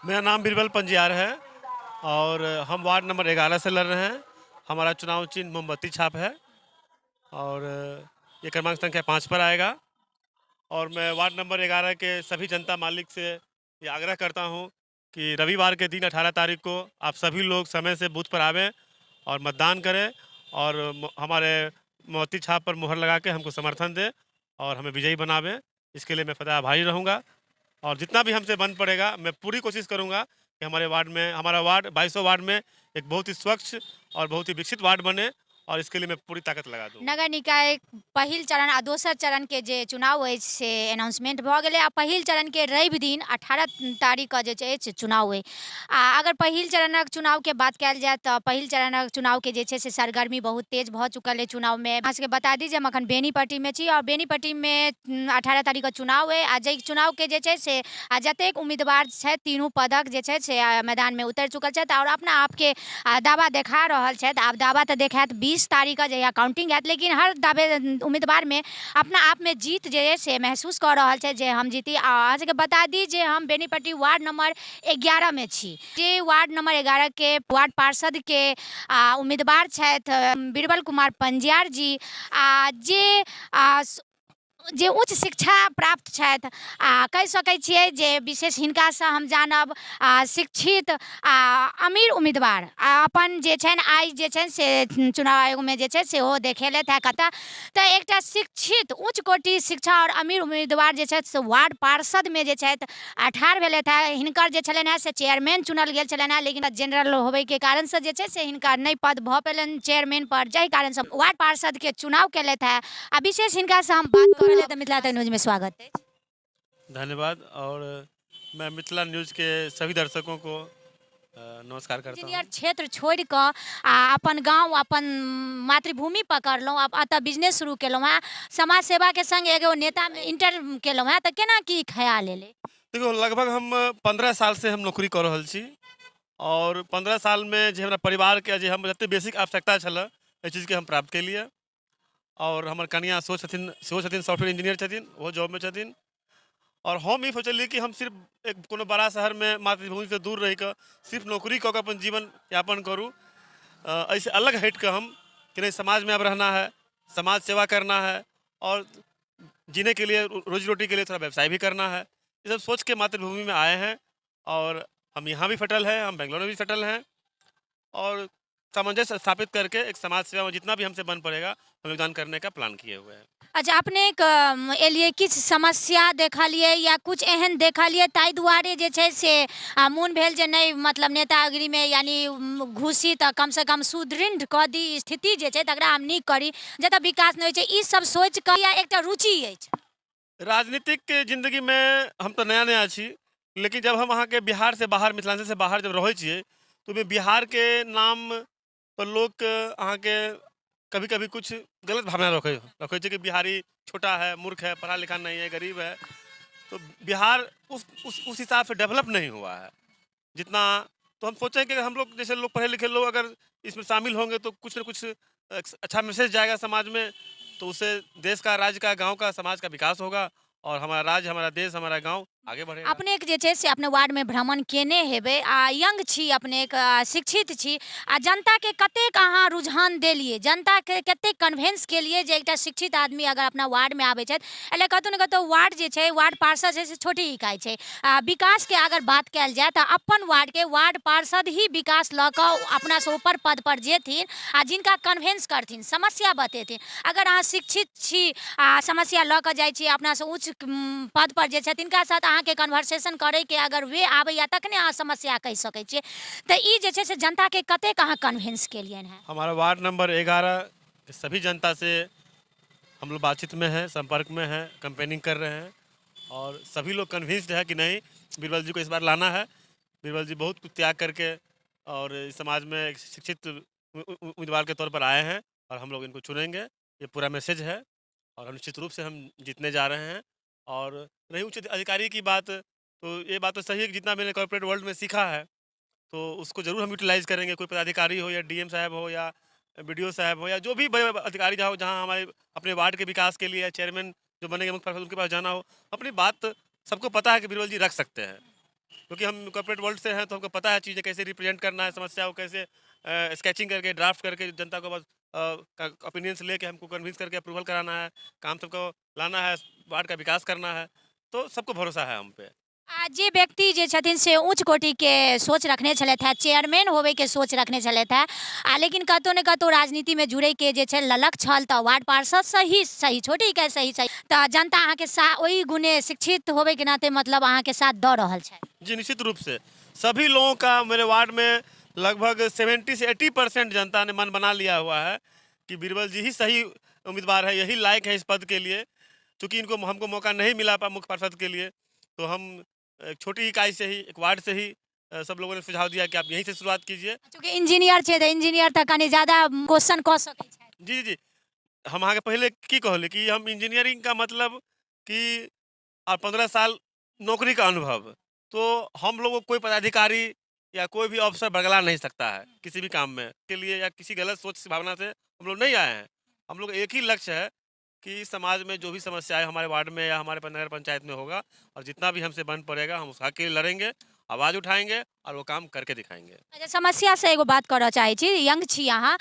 मेरा नाम बिरबल पंजियार है और हम वार्ड नंबर 11 से लड़ रहे हैं। हमारा चुनाव चिन्ह मोमबत्ती छाप है और ये क्रमांक संख्या 5 पर आएगा। और मैं वार्ड नंबर 11 के सभी जनता मालिक से ये आग्रह करता हूँ कि रविवार के दिन 18 तारीख को आप सभी लोग समय से बूथ पर आवें और मतदान करें और हमारे मोमबत्ती छाप पर मुहर लगा के हमको समर्थन दें और हमें विजयी बनावें। इसके लिए मैं सदा आभारी रहूँगा और जितना भी हमसे बन पड़ेगा मैं पूरी कोशिश करूंगा कि हमारे वार्ड में, हमारा वार्ड 2200 वार्ड में एक बहुत ही स्वच्छ और बहुत ही विकसित वार्ड बने और इसके लिए मैं पूरी ताकत लगा दूँ। नगर निकाय पहिल चरण आ दोसर चरण के जे चुनाव अछि से अनाउंसमेंट भऽ गेलै आ पहिल चरण के रवि दिन 18 तारीख के जे छै से चुनाव अइ। आ अगर पहिल चरणक चुनाव के बात कयल जाय तऽ पहिल चरणक चुनाव के जे छै से सरगर्मी बहुत तेज भऽ चुकल अइ चुनाव में। अहाँ सबके बता दी जे हम अखन बेनीपट्टी में छी और बेनीपट्टी में 18 तारीख के चुनाव अइ आ जै चुनाव के जे छै से जतेक उम्मीदवार छथि तीनू पदक जे छै से मैदान में उतरि चुकल छथि और अपना आप के दावा देखा रहल छथि। आब दावा तऽ देखायत 20 तारीख के जहिया काउंटिंग हैत, लेकिन हर दावे उम्मीदवार में अपना आप में जीत जे है से महसूस कर रहल छै जे हम जीती। अहाँ सबके बता दी जे हम बेनीपट्टी वार्ड नंबर 11 में छी। जे वार्ड नंबर 11 के वार्ड पार्षद के उम्मीदवार छथि बिरबल कुमार पंजियार जी, जे उच्च शिक्षा प्राप्त छथि कहि सकै छियै जे विशेष हिनकासँ हम जानब शिक्षित अमीर उम्मीदवार अपन जे छनि आइ जे छनि से चुनाव आयोगमे जे छै सेहो देखेलथि हैं कतऽ। तऽ एकटा शिक्षित उच्च कोटि शिक्षा और अमीर उम्मीदवार जे छथि से वार्ड पार्षदमे जे छथि ठाढ़ भेलथि हैं। हिनकर जे छलनि हैं से चेयरमैन चुनल गेल छलनि हैं, लेकिन जेनरल होबैके कारणसँ जे छै से हिनका नहि पद भऽ पेलनि चेयरमैन पर, जाहि कारणसँ वार्ड पार्षदके चुनाव केलथि हैं। आ विशेष हिनकासँ हम बात कर रहे थे। मिथिला तक न्यूज में स्वागत है। धन्यवाद। और मैं मिथिला न्यूज़ के सभी दर्शकों को नमस्कार करता हूँ। इंजीनियर क्षेत्र छोड़ कऽ अपन गांव अपन मातृभूमि पकड़लहुँ, अब अतः बिजनेस शुरू केलहुँ हैं, समाज सेवा के संग एगो नेता में इंटर केलहुँ हैं, तऽ केना की ख्याल एलै? देखो, लगभग हम 15 साल से हम नौकरी कर रहल छी और 15 साल में जे हमरा परिवार के जे हम जते बेसिक आवश्यकता छलै एहि चीज़ के हम प्राप्त केलिए। और हमर कनिया सेहो छथिन सॉफ्टवेयर इंजीनियर छथिन, वो जॉब में छथिन। और हम ई सोचलिए कि हम सिर्फ एक कोनो बड़ा शहर में मातृभूमि से दूर रह कर सिर्फ नौकरी कऽ के अपन जीवन यापन करूँ। ऐसे अलग हट कर हम कि नहीं, समाज में अब रहना है, समाज सेवा करना है और जीने के लिए, रोजी रोटी के लिए थोड़ा व्यवसाय भी करना है। ये सब सोच के मातृभूमि में आए हैं और हम यहाँ भी सेटल हैं, हम बेंगलोर में भी सेटल हैं और सामंजस्य स्थापित करके एक समाज सेवा में जितना भी हमसे बन पड़ेगा हम योगदान करने का प्लान किए हुए हैं। अच्छा, अपने एलिए किछु समस्या देखलिए या कुछ एहन देखलिए ताहि दुआरे जे छै से मोन भेल जे नहीं, मतलब नेतागिरी में यानी घुसी तऽ कम से कम सुदृढ़ कऽ दी स्थिति जे छै तकरा हम नीक करी जतऽ विकास नहीं होइ छै, ई सब सोच कऽ या एकटा रुचि अछि? राजनीतिक जिंदगी में हम तो नया नया छी, लेकिन जब हम अहाँ के बिहार से बाहर, मिथिलांचल से बाहर जब रहे छिए तो ओहिमे बिहार के नाम पर लोग अहाँ के कभी कभी कुछ गलत भावना रखे कि बिहारी छोटा है, मूर्ख है, पढ़ा लिखा नहीं है, गरीब है। तो बिहार उस हिसाब से डेवलप नहीं हुआ है जितना। तो हम सोचें कि हम लोग जैसे लोग पढ़े लिखे लोग अगर इसमें शामिल होंगे तो कुछ न कुछ अच्छा मैसेज जाएगा समाज में, तो उससे देश का, राज्य का, गांव का, समाज का विकास होगा और हमारा राज्य, हमारा देश, हमारा गांव आगे बढ़ेगा। अपने जे छै से अपने वार्ड में भ्रमण केने हेबै आ यंग छी अपने शिक्षित छी आ जनता के कतेक अहाँ रुझान देलिए, जनता के कतेक कन्वेंस केलिए जे एकटा शिक्षित आदमी अगर अपना वार्ड में आबै छथि। एले कतौ न कतौ वार्ड जे छै, वार्ड पार्षद छै से छोटी इकाई छै। विकास के अगर बात कयल जाय तऽ अपन वार्ड के वार्ड पार्षद ही विकास लऽ कऽ अपना से ऊपर पद पर जेथिन आ जिनका कन्वेंस करथिन, समस्या बतेथिन। अगर अहाँ शिक्षित छी आ समस्या लऽ कऽ जाइ छी अपना से उच्च पद पर जे छै तिनका साथ अहाँ के कन्वर्सेशन करे के अगर वे आबैया तखने अहाँ समस्या कहि सकै छियै। तऽ ई जे छै से जनता के कतेक अहाँ कन्वेंस केलियन है? हमारा वार्ड नंबर 11 के सभी जनता से हम लोग बातचीत में हैं, संपर्क में हैं, कैंपेनिंग कर रहे हैं और सभी लोग कन्विंस्ड है कि नहीं, बीरबल जी को इस बार लाना है। बीरबल जी बहुत कुछ त्याग करके और इस समाज में एक शिक्षित उम्मीदवार के तौर पर आए हैं और हम लोग इनको चुनेंगे, ये पूरा मैसेज है। और निश्चित रूप से हम जीतने जा रहे हैं। और रही उच्च अधिकारी की बात, तो ये बात तो सही है कि जितना मैंने कॉर्पोरेट वर्ल्ड में सीखा है तो उसको ज़रूर हम यूटिलाइज़ करेंगे। कोई पदाधिकारी हो या डीएम साहब हो या बीडीओ साहब हो या जो भी बड़े अधिकारी जहाँ हमारे अपने वार्ड के विकास के लिए चेयरमैन जो बनेंगे मुख्य पार्षद, उनके पास जाना हो, अपनी बात सबको पता है कि बीरबल जी रख सकते हैं। क्योंकि हम कॉर्पोरेट वर्ल्ड से हैं तो हमको पता है चीज़ें कैसे रिप्रेजेंट करना है, समस्या को कैसे स्केचिंग करके ड्राफ्ट करके जनता को बस ओपिनियंस लेके हमको कन्विंस करके अप्रूवल कराना है, काम सबको लाना है, वार्ड का विकास करना है, तो सबको भरोसा है हम पे। जे व्यक्ति जे छथिन से उच्च कोटि के सोच रखने छलथि है, चेयरमैन होवे के सोच रखने छलथि है, लेकिन कतौ ने कतौ राजनीति में जुड़े के जे छै ललक छल तऽ वार्ड पार्षद सही सही छोटी के सही सही तऽ जनता अहाँ के ओहि गुणे शिक्षित होवे के नाते मतलब अहाँ के साथ दऽ रहल छै। जी, निश्चित रूप से सभी लोगों का मेरे वार्ड में लगभग 70 से 80% जनता ने मन बना लिया हुआ है कि बीरबल जी ही सही उम्मीदवार है, यही लायक है इस पद के लिए। चूँकि इनको हमको मौका नहीं मिला मुख्य पार्षद के लिए, तो हम एक छोटी इकाई से ही, एक वार्ड से ही सब लोगों ने सुझाव दिया कि आप यहीं से शुरुआत कीजिए। चूँकि इंजीनियर छै तऽ इंजीनियर तऽ कनि ज्यादा क्वेश्चन कऽ सकै छै। जी, जी। हम अहाँके पहले की कहली कि हम इंजीनियरिंग का मतलब कि 15 साल नौकरी का अनुभव, तो हम लोगों को कोई पदाधिकारी या कोई भी अफ़सर बरगला नहीं सकता है किसी भी काम में के लिए, या किसी गलत सोच भावना से हम लोग नहीं आए हैं। हम लोग एक ही लक्ष्य है कि समाज में जो भी समस्याएँ हमारे वार्ड में या हमारे नगर पंचायत में होगा और जितना भी हमसे बन पड़ेगा हम उस हक के लिए लड़ेंगे, आवाज़ उठाएँगे और वो काम करके दिखाएँगे। अच्छा, समस्या से एगो बात करऽ चाहै छी, यंग छी अहाँ,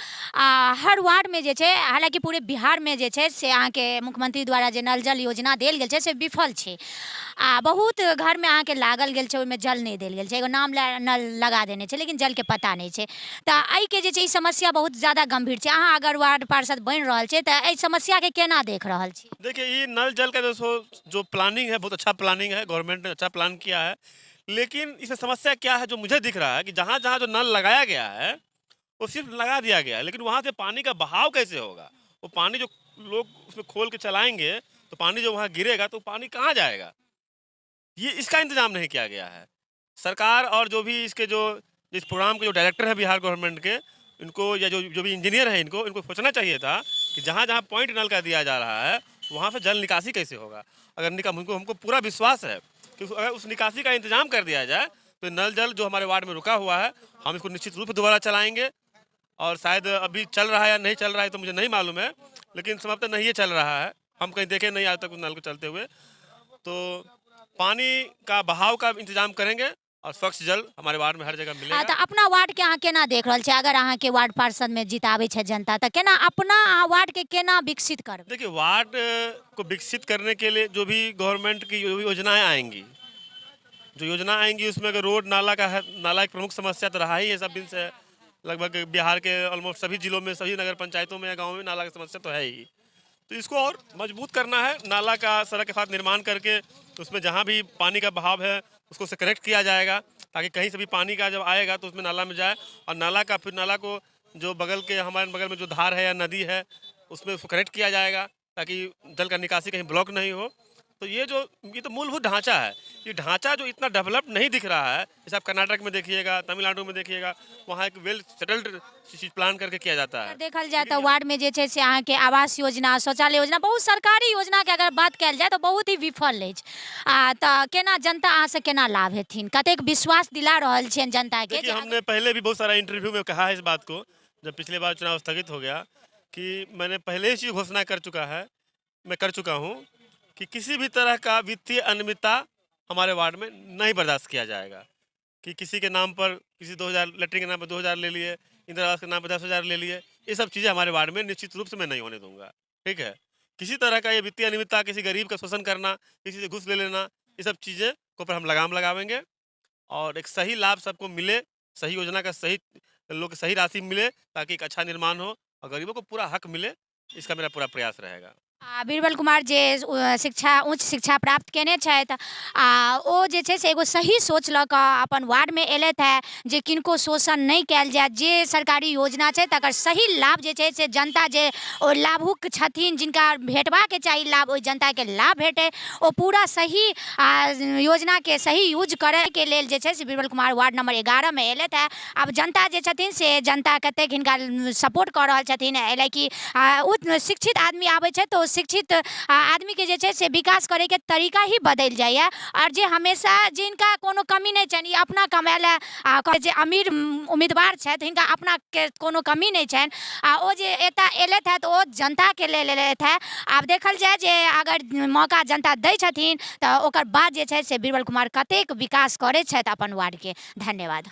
हर वार्ड में जे छै, हालांकि पूरे बिहार में जे छै से अहाँके मुख्यमंत्री द्वारा जे नल जल योजना देल गेल छै से विफल छै। बहुत घर में अहाँके लागल गेल छै, ओहिमे जल नहीं देल गेल छै, एगो नाम नल लगा देने छै लेकिन जल के पता नहीं छै। तऽ एहिके जे छै ई समस्या बहुत ज़्यादा गंभीर छै। अहाँ अगर वार्ड पार्षद बनि रहल छै तऽ एहि समस्या के केना देख रहल छी? देखिए, ये नल जल का जो प्लानिंग है बहुत अच्छा प्लानिंग है, गवर्नमेंट ने अच्छा प्लान किया है। लेकिन इसमें समस्या क्या है जो मुझे दिख रहा है कि जहाँ जहाँ जो नल लगाया गया है वो सिर्फ लगा दिया गया है, लेकिन वहाँ से पानी का बहाव कैसे होगा? वो पानी जो लोग उसमें खोल के चलाएंगे तो पानी जो वहाँ गिरेगा तो पानी कहाँ जाएगा? ये इसका इंतजाम नहीं किया गया है। सरकार और जो भी इसके जो इस प्रोग्राम के जो डायरेक्टर है बिहार गवर्नमेंट के, इनको या जो जो भी इंजीनियर है इनको सोचना चाहिए था कि जहाँ जहाँ पॉइंट नल का दिया जा रहा है वहाँ से जल निकासी कैसे होगा। अगर हमको पूरा विश्वास है कि अगर उस निकासी का इंतजाम कर दिया जाए तो नल जल जो हमारे वार्ड में रुका हुआ है हम इसको निश्चित रूप से दोबारा चलाएंगे। और शायद अभी चल रहा है या नहीं चल रहा है तो मुझे नहीं मालूम है, लेकिन संभवतः नहीं ये चल रहा है, हम कहीं देखे नहीं आज तक उस नल को चलते हुए। तो पानी का बहाव का इंतजाम करेंगे और स्वच्छ जल हमारे वार्ड में हर जगह मिलेगा। तऽ अपना वार्ड के अहाँ केना देख रहल छी? अगर अहाँ के वार्ड पार्षद में जिताबै छै जनता तऽ केना अपना वार्ड के केना विकसित करबै? देखिए, वार्ड को विकसित करने के लिए जो भी गवर्नमेंट की जो भी योजनाएं आएंगी उसमें अगर रोड नाला का है, नाला एक प्रमुख समस्या तो रहा ही है सब दिन से। लगभग बिहार के ऑलमोस्ट सभी जिलों में, सभी नगर पंचायतों में या गाँव में नाला की समस्या तो है ही। तो इसको और मजबूत करना है, नाला का सड़क के साथ निर्माण करके उसमें जहाँ भी पानी का बहाव है उसको से करेक्ट किया जाएगा, ताकि कहीं से भी पानी का जब आएगा तो उसमें नाला में जाए और फिर नाला को जो हमारे बगल में जो धार है या नदी है उसमें उसको करेक्ट किया जाएगा ताकि जल का निकासी कहीं ब्लॉक नहीं हो। तो ये तो मूलभूत ढांचा है, ये ढांचा जो इतना डेवलप नहीं दिख रहा है, जैसे आप कर्नाटक में देखिएगा, तमिलनाडु में देखिएगा, वहाँ एक वेल सेटल्ड चीज प्लान करके किया जाता है। देखल जाए तो वार्ड में जे छै से अहाँ के आवास योजना, शौचालय योजना, बहुत सरकारी योजना के अगर बात कयल जाए तो बहुत ही विफल अछि। तऽ केना जनता अहाँ से केना लाभ हेथिन? कतेक विश्वास दिला रहल छियनि जनता के? देखिए, हमने पहले भी बहुत सारा इंटरव्यू में कहा है इस बात को, जब पिछले बार चुनाव स्थगित हो गया, कि मैंने पहले ही चीज घोषणा कर चुका हूँ कि किसी भी तरह का वित्तीय अनियमितता हमारे वार्ड में नहीं बर्दाश्त किया जाएगा। कि किसी के नाम पर किसी 2000 लेटरिन के नाम पर 2000 ले लिए, इंदिरा आवास के नाम पर 10,000 ले लिए, ये सब चीज़ें हमारे वार्ड में निश्चित रूप से मैं नहीं होने दूंगा। ठीक है, किसी तरह का ये वित्तीय अनियमितता, किसी गरीब का शोषण करना, किसी से घूस ले लेना, ये सब चीज़ें के ऊपर हम लगाम लगावेंगे और एक सही लाभ सबको मिले, सही योजना का सही लोग सही राशि मिले, ताकि एक अच्छा निर्माण हो और गरीबों को पूरा हक मिले, इसका मेरा पूरा प्रयास रहेगा। बीरबल कुमार जे उच्च शिक्षा प्राप्त केने छथि, ओ जे छै से एगो सही सोच लऽ कऽ अपन वार्ड में एलथि है जे किनको शोषण नहीं कयल जाय, जे सरकारी योजना छै तकर सही लाभ जे छै से जनता जे ओ लाभुक छथिन, जिनका भेटबाक चाही लाभ, ओहि जनता के लाभ भेटे, ओ पूरा सही योजना के सही यूज करे के लेल जे छै से बीरबल कुमार वार्ड नंबर 11 में एलथि है। अब जनता जे छथिन से जनता कतेक हिनका सपोर्ट कऽ रहल छथिन, एहि कि उच्च शिक्षित आदमी आबै छै तो शिक्षित आदमीके जे छै से विकास करैके तरीका ही बदलि जाइए। आओर जे हमेशा जिनका कोनो कमी नहि छनि, ई अपना कमाए लए जे अमीर उम्मीदवार छथि हिनका अपनाके कोनो कमी नहीं छनि, आ ओ जे एतऽ एलथि हैं तऽ ओ जनताके लेल एलथि हैं। आब देखल जाए जे अगर मौका जनता दै छथिन तऽ ओकर बाद जे छै से बीरबल कुमार कतेक विकास करै छथि अपन वार्डके। धन्यवाद।